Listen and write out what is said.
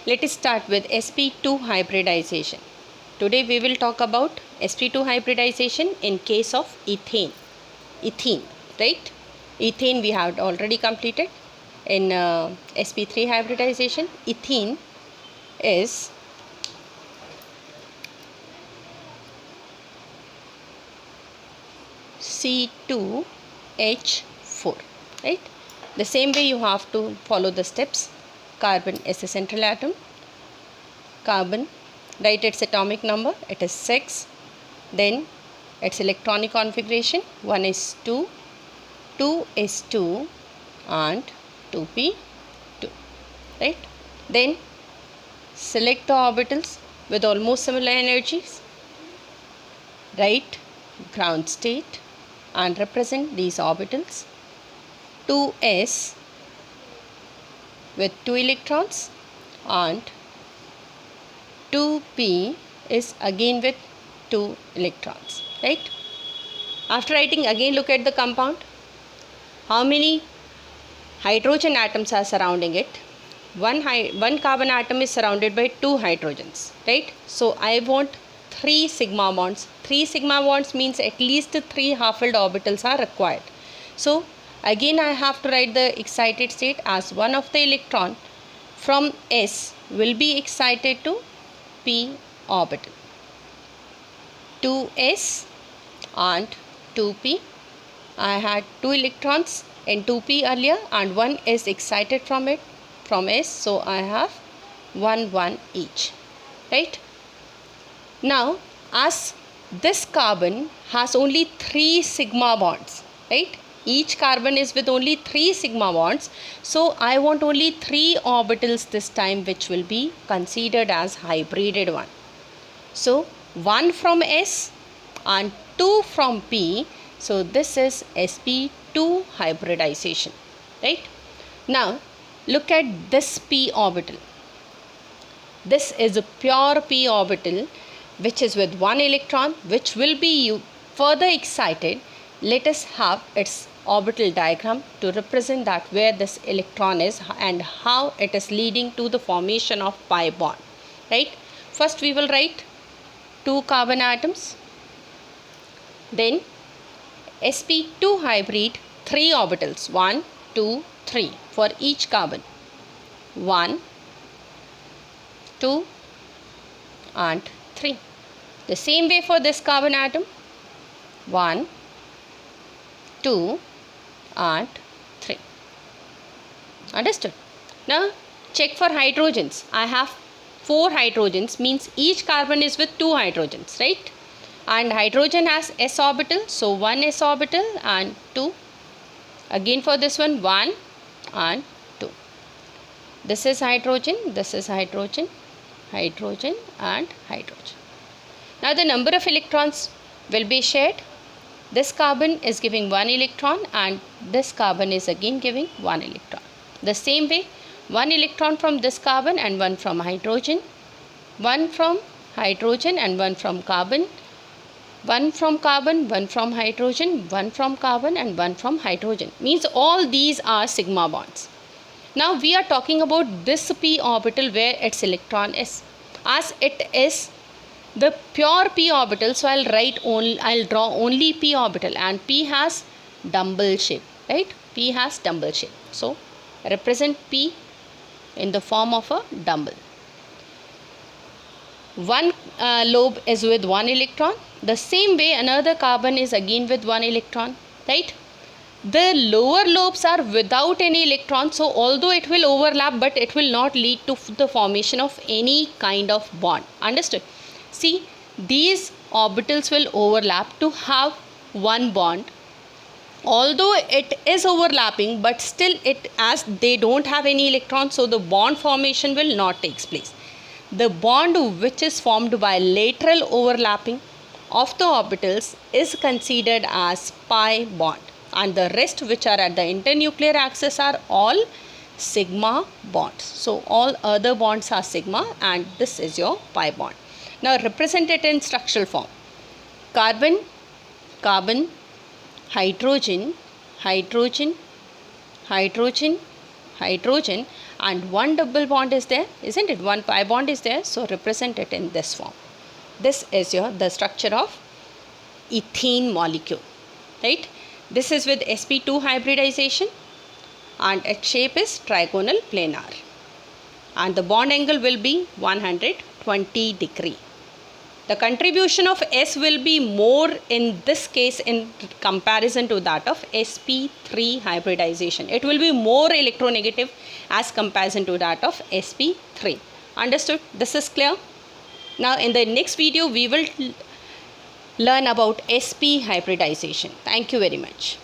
Let us start with sp2 hybridization. Today we will talk about sp2 hybridization in case of ethane. Right? Ethane we have already completed. In sp3 hybridization, ethene is C2H4. Right? The same way you have to follow the steps. Carbon is a central atom. Carbon, write its atomic number, it is 6. Then its electronic configuration, 1 is 2, 2 is 2 and 2p2. Right? Then select the orbitals with almost similar energies. Write ground state and represent these orbitals. 2s with 2 electrons and 2p is again with 2 electrons. Right? After writing, again look at the compound. How many hydrogen atoms are surrounding it? One carbon atom is surrounded by 2 hydrogens. Right? So I want 3 sigma bonds. 3 sigma bonds means at least 3 half-filled orbitals are required. So again I have to write the excited state as one of the electron from S will be excited to p orbital. 2s and 2p. I had 2 electrons in 2p earlier and one is excited from it from S, so I have 1 each. Right? Now as this carbon has only 3 sigma bonds, right? Each carbon is with only 3 sigma bonds, so I want only 3 orbitals this time which will be considered as hybrided one. So 1 from S and 2 from P, so this is sp2 hybridization. Right? Now look at this p orbital. This is a pure p orbital which is with 1 electron, which will be further excited. Let us have its orbital diagram to represent that where this electron is and how it is leading to the formation of pi bond. Right? First we will write 2 carbon atoms. Then sp2 hybrid 3 orbitals, 1, 2, 3 for each carbon. 1, 2 and 3. The same way for this carbon atom. 1, 2 and 3. Understood? Now check for hydrogens. I have 4 hydrogens, means each carbon is with 2 hydrogens, right? And hydrogen has s orbital, so 1 s orbital and 2. Again for this one, 1 and 2. This is hydrogen, this is hydrogen, hydrogen and hydrogen. Now the number of electrons will be shared. This carbon is giving 1 electron and this carbon is again giving 1 electron. The same way, 1 electron from this carbon and 1 from hydrogen, 1 from hydrogen and 1 from carbon, 1 from carbon, 1 from hydrogen, 1 from carbon and 1 from hydrogen. Means all these are sigma bonds. Now we are talking about this p orbital where its electron is. As it is the pure p orbital, so I'll draw only p orbital, and p has dumbbell shape. Right? P has dumbbell shape. So represent p in the form of a dumbbell. One lobe is with 1 electron. The same way another carbon is again with 1 electron. Right? The lower lobes are without any electrons, so although it will overlap, but it will not lead to the formation of any kind of bond. Understood? See, these orbitals will overlap to have one bond. Although it is overlapping, but still as they don't have any electrons, so the bond formation will not take place. The bond which is formed by lateral overlapping of the orbitals is considered as pi bond, and the rest which are at the internuclear axis are all sigma bonds. So all other bonds are sigma and this is your pi bond. Now represent it in structural form. Carbon, carbon, hydrogen, hydrogen, hydrogen, hydrogen, and one double bond is there, isn't it? One pi bond is there, so represent it in this form. This is the structure of ethene molecule, right? This is with sp2 hybridization and its shape is trigonal planar, and the bond angle will be 120 degree. The contribution of S will be more in this case in comparison to that of sp3 hybridization. It will be more electronegative as comparison to that of sp3. Understood? This is clear? Now in the next video we will learn about sp hybridization. Thank you very much.